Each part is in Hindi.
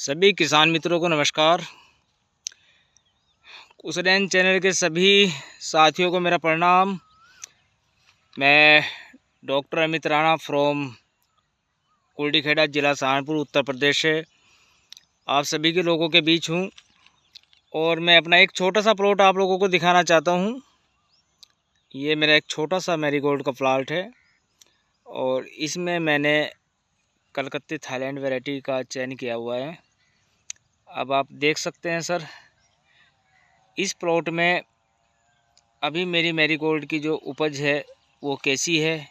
सभी किसान मित्रों को नमस्कार। कुशरैन चैनल के सभी साथियों को मेरा प्रणाम। मैं डॉक्टर अमित राणा फ्रॉम कुलडीखेड़ा, जिला सहारनपुर, उत्तर प्रदेश से आप सभी के लोगों के बीच हूँ और मैं अपना एक छोटा सा प्लॉट आप लोगों को दिखाना चाहता हूँ। ये मेरा एक छोटा सा मैरीगोल्ड का प्लॉट है और इसमें मैंने कलकत्ती थाईलैंड वैरायटी का चयन किया हुआ है। अब आप देख सकते हैं सर, इस प्लॉट में अभी मेरी मैरीगोल्ड की जो उपज है वो कैसी है,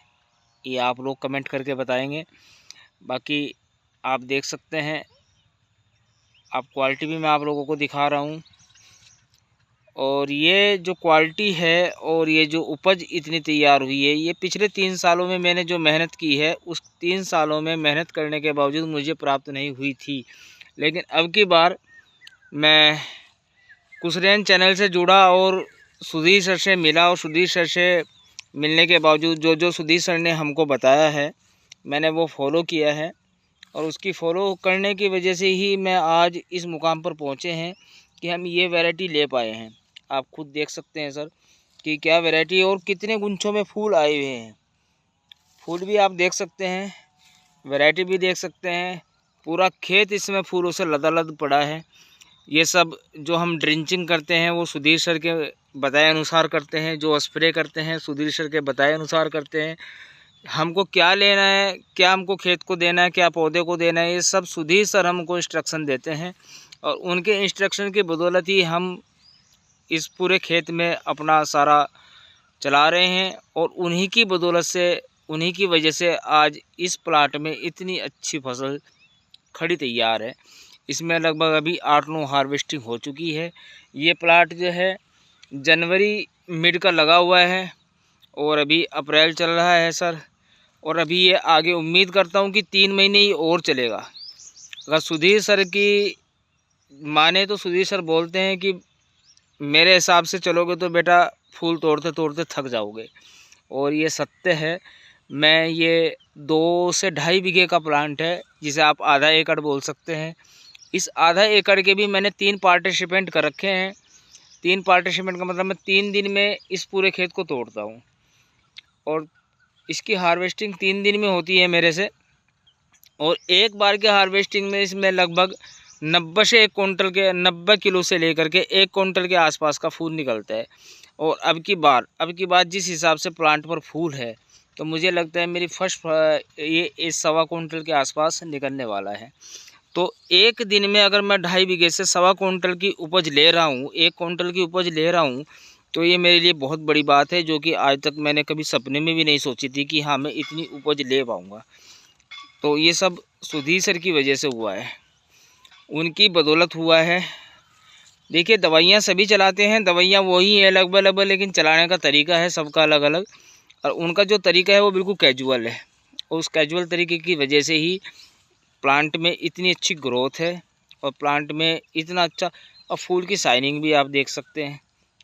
ये आप लोग कमेंट करके बताएंगे। बाकी आप देख सकते हैं, आप क्वालिटी भी मैं आप लोगों को दिखा रहा हूँ। और ये जो क्वालिटी है और ये जो उपज इतनी तैयार हुई है, ये पिछले 3 सालों में मैंने जो मेहनत की है, उस 3 सालों में मेहनत करने के बावजूद मुझे प्राप्त नहीं हुई थी। लेकिन अब की बार मैं कुशरैन चैनल से जुड़ा और सुधीर सर से मिला और सुधीर सर से मिलने के बावजूद जो सुधीर सर ने हमको बताया है, मैंने वो फॉलो किया है और उसकी फॉलो करने की वजह से ही मैं आज इस मुकाम पर पहुँचे हैं कि हम ये वैरायटी ले पाए हैं। आप खुद देख सकते हैं सर कि क्या वैरायटी है और कितने गुंछों में फूल आए हुए हैं। फूल भी आप देख सकते हैं, वैरायटी भी देख सकते हैं। पूरा खेत इसमें फूलों से लदालद पड़ा है। ये सब जो हम ड्रिंचिंग करते हैं वो सुधीर सर के बताए अनुसार करते हैं, जो स्प्रे करते हैं सुधीर सर के बताए अनुसार करते हैं। हमको क्या लेना है, क्या हमको खेत को देना है, क्या पौधे को देना है, ये सब सुधीर सर हमको इंस्ट्रक्शन देते हैं और उनके इंस्ट्रक्शन की बदौलत ही हम इस पूरे खेत में अपना सारा चला रहे हैं और उन्हीं की बदौलत से, उन्हीं की वजह से आज इस प्लाट में इतनी अच्छी फसल खड़ी तैयार है। इसमें लगभग अभी 8-9 हार्वेस्टिंग हो चुकी है। ये प्लाट जो है जनवरी मिड का लगा हुआ है और अभी अप्रैल चल रहा है सर। और अभी ये आगे उम्मीद करता हूँ कि 3 महीने ही और चलेगा। अगर सुधीर सर की माने तो सुधीर सर बोलते हैं कि मेरे हिसाब से चलोगे तो बेटा फूल तोड़ते तोड़ते थक जाओगे, और ये सत्य है। मैं ये 2 से ढाई बीघे का प्लांट है, जिसे आप आधा एकड़ बोल सकते हैं। इस आधा एकड़ के भी मैंने 3 पार्टिसिपेंट कर रखे हैं। 3 पार्टिसिपेंट का मतलब मैं 3 दिन में इस पूरे खेत को तोड़ता हूँ और इसकी हार्वेस्टिंग 3 दिन में होती है मेरे से। और एक बार के हार्वेस्टिंग में इसमें लगभग 90 से 1 कुंटल के 90 किलो से लेकर के 1 कुंटल के आसपास का फूल निकलता है। और अब की बार जिस हिसाब से प्लांट पर फूल है, तो मुझे लगता है मेरी फर्स्ट ये 1.25 कुंटल के आसपास निकलने वाला है। तो एक दिन में अगर मैं 2.5 बीघे से 1.25 कुंटल की उपज ले रहा हूँ, 1 कुंटल की उपज ले रहा हूँ, तो ये मेरे लिए बहुत बड़ी बात है, जो कि आज तक मैंने कभी सपने में भी नहीं सोची थी कि हाँ मैं इतनी उपज ले पाऊँगा। तो ये सब सुधीर सर की वजह से हुआ है, उनकी बदौलत हुआ है। देखिए, दवाइयाँ सभी चलाते हैं, दवाइयाँ वही है लगभग, लेकिन चलाने का तरीका है सबका अलग अलग। और उनका जो तरीका है वो बिल्कुल कैजुअल है। और उस कैजुअल तरीके की वजह से ही प्लांट में इतनी अच्छी ग्रोथ है और प्लांट में इतना अच्छा। और फूल की शाइनिंग भी आप देख सकते हैं,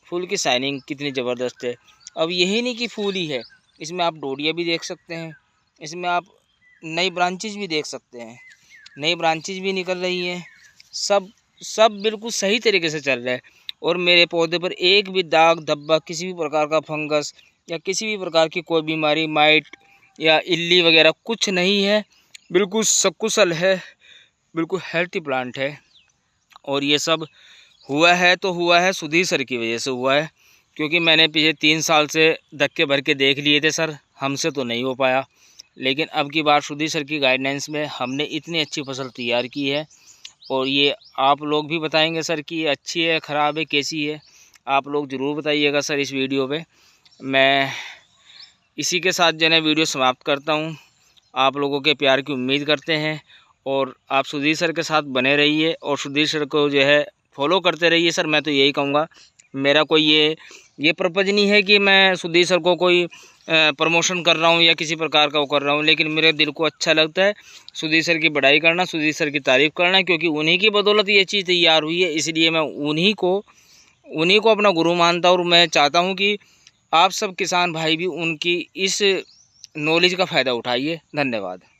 फूल की शाइनिंग कितनी ज़बरदस्त है। अब यही नहीं कि फूल ही है, इसमें आप डोरिया भी देख सकते हैं, इसमें आप नई ब्रांचेज भी देख सकते हैं, नई ब्रांचेज भी निकल रही हैं। सब बिल्कुल सही तरीके से चल रहा है। और मेरे पौधे पर एक भी दाग धब्बा, किसी भी प्रकार का फंगस या किसी भी प्रकार की कोई बीमारी, माइट या इल्ली वगैरह कुछ नहीं है। बिल्कुल सकुशल है, बिल्कुल हेल्थी प्लांट है। और ये सब हुआ है तो हुआ है सुधीर सर की वजह से हुआ है, क्योंकि मैंने पिछले 3 साल से धक्के भर के देख लिए थे सर, हमसे तो नहीं हो पाया। लेकिन अब की बार सुधीर सर की गाइडेंस में हमने इतनी अच्छी फसल तैयार की है। और ये आप लोग भी बताएंगे सर कि ये अच्छी है, ख़राब है, कैसी है, आप लोग ज़रूर बताइएगा सर इस वीडियो पे। मैं इसी के साथ जो है वीडियो समाप्त करता हूँ। आप लोगों के प्यार की उम्मीद करते हैं और आप सुधीर सर के साथ बने रहिए और सुधीर सर को जो है फॉलो करते रहिए सर। मैं तो यही कहूँगा, मेरा कोई ये पर्पज़ नहीं है कि मैं सुधीर सर को कोई प्रमोशन कर रहा हूँ या किसी प्रकार का वो कर रहा हूँ, लेकिन मेरे दिल को अच्छा लगता है सुधीर सर की बड़ाई करना, सुधीर सर की तारीफ़ करना, क्योंकि उन्हीं की बदौलत ये चीज़ तैयार हुई है। इसलिए मैं उन्हीं को अपना गुरु मानता हूँ और मैं चाहता हूँ कि आप सब किसान भाई भी उनकी इस नॉलेज का फ़ायदा उठाइए। धन्यवाद।